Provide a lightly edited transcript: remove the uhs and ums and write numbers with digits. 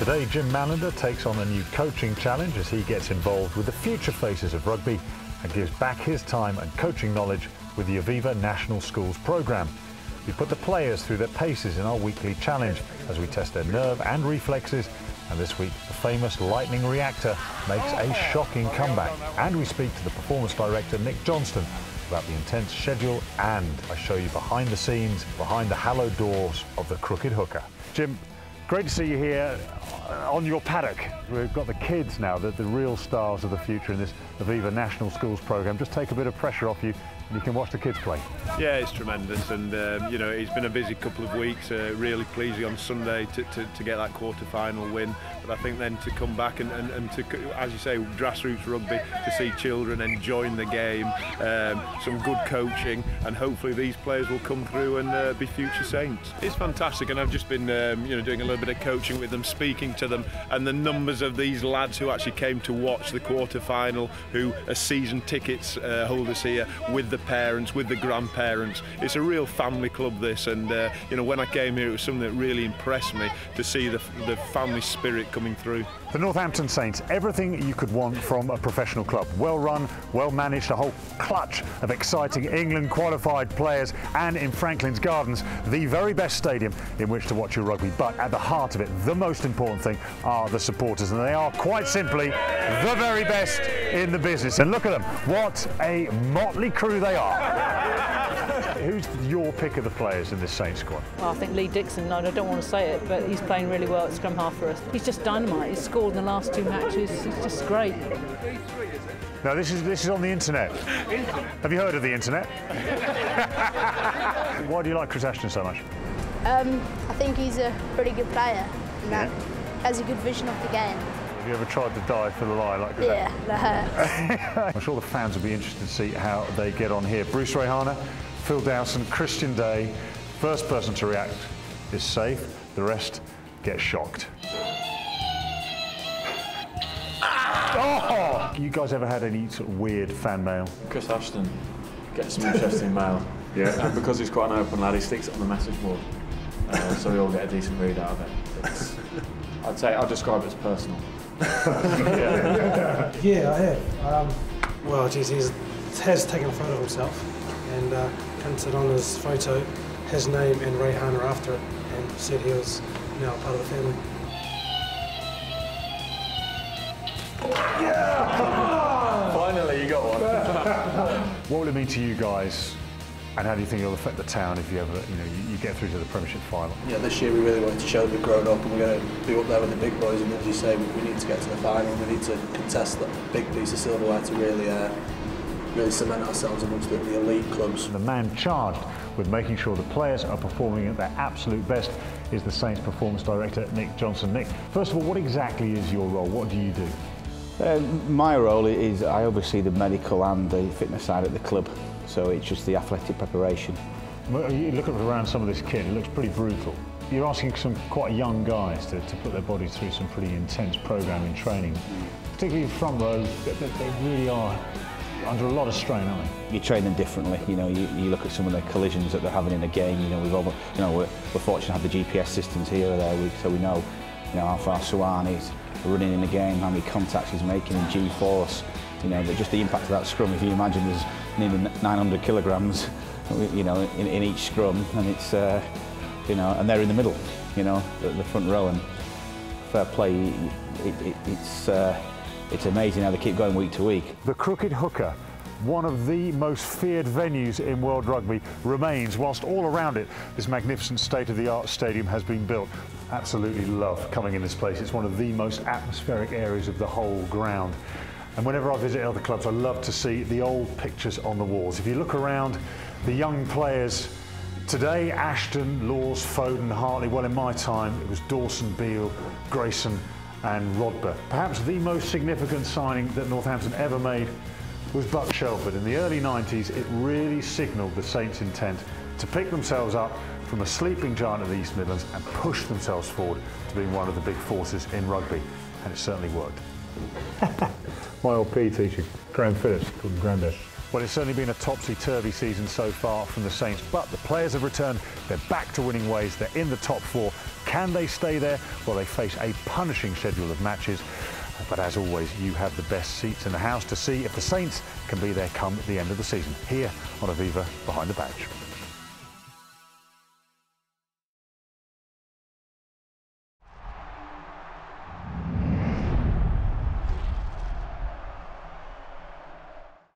Today, Jim Mallinder takes on a new coaching challenge as he gets involved with the future faces of rugby and gives back his time and coaching knowledge with the Aviva National Schools programme. We put the players through their paces in our weekly challenge as we test their nerve and reflexes, and this week the famous lightning reactor makes a shocking comeback. And we speak to the performance director Nick Johnston about the intense schedule, and I show you behind the scenes, behind the hallowed doors of the Crooked Hooker. Jim, great to see you here on your paddock. We've got the kids now, the real stars of the future in this Aviva National Schools programme. Just take a bit of pressure off you and you can watch the kids play. Yeah, it's tremendous, and you know, it's been a busy couple of weeks. Really pleasing on Sunday to get that quarter-final win, but I think then to come back and to, as you say, grassroots rugby, to see children enjoying the game, some good coaching, and hopefully these players will come through and be future Saints. It's fantastic, and I've just been you know, doing a little bit of coaching with them, speaking to them, and the numbers of these lads who actually came to watch the quarter-final, who are season tickets holders here, with the parents, with the grandparents. It's a real family club, this, and you know, when I came here, it was something that really impressed me, to see the family spirit coming through. The Northampton Saints, everything you could want from a professional club. Well run, well managed, a whole clutch of exciting England qualified players, and in Franklin's Gardens, the very best stadium in which to watch your rugby. But at the heart of it, the most important thing are the supporters, and they are quite simply the very best in the business. And look at them, what a motley crew they are. Who's your pick of the players in this Saints squad? Well, I think Lee Dixon, no, I don't want to say it, but he's playing really well at scrum half for us. He's just dynamite. He's scored in the last 2 matches. He's just great. Now, this is on the internet. Have you heard of the internet? Why do you like Chris Ashton so much? I think he's a pretty good player and that has a good vision of the game. Have you ever tried to dive for the line like that? Yeah, that hurts. I'm sure the fans will be interested to see how they get on here. Bruce Rehana, Phil Dowson, Christian Day. First person to react is safe. The rest get shocked. Oh! You guys ever had any sort of weird fan mail? Chris Ashton gets some interesting mail. Yeah. And because he's quite an open lad, he sticks it on the message board. So we all get a decent read out of it. I'd describe it as personal. Yeah, I have. Well, geez, he has taken a photo of himself and printed on his photo his name and Rehana after it, and said he was now part of the family. Yeah! Finally, you got one. What will it mean to you guys, and how do you think it'll affect the town if you ever, you get through to the Premiership final? Yeah, this year we really wanted to show that we've grown up and we're going to be up there with the big boys, and as you say, we need to get to the final. We need to contest that big piece of silverware to really cement ourselves amongst the elite clubs. The man charged with making sure the players are performing at their absolute best is the Saints performance director, Nick Johnston. Nick, first of all, what exactly is your role? What do you do? My role is I oversee the medical and the fitness side at the club, so it's just the athletic preparation. You look around some of this kit, it looks pretty brutal. You're asking some quite young guys to put their bodies through some pretty intense programming training. Particularly front row, they really are under a lot of strain, aren't they? You train them differently. You look at some of the collisions that they're having in a game. We're fortunate to have the GPS systems here or there, so we know, how far Suwan is running in the game, how many contacts he's making in G-force. But just the impact of that scrum. If you imagine there's nearly 900 kilograms, in each scrum, and it's, and they're in the middle, the front row, and fair play. It's amazing how they keep going week to week. The Crooked Hooker, one of the most feared venues in world rugby, remains, whilst all around it this magnificent state-of-the-art stadium has been built. Absolutely love coming in this place. It's one of the most atmospheric areas of the whole ground. And whenever I visit other clubs, I love to see the old pictures on the walls. If you look around, the young players today, Ashton, Laws, Foden, Hartley. Well, in my time, it was Dawson, Beale, Grayson and Rodber. Perhaps the most significant signing that Northampton ever made was Buck Shelford. In the early 90s, it really signalled the Saints' intent to pick themselves up from a sleeping giant of the East Midlands and push themselves forward to being one of the big forces in rugby. And it certainly worked. My old PE teacher, Graham Phillips, called him Grandad. Well, it's certainly been a topsy-turvy season so far from the Saints, but the players have returned. They're back to winning ways. They're in the top 4. Can they stay there? Well, they face a punishing schedule of matches. But as always, you have the best seats in the house to see if the Saints can be there come the end of the season. Here on Aviva Behind the Badge.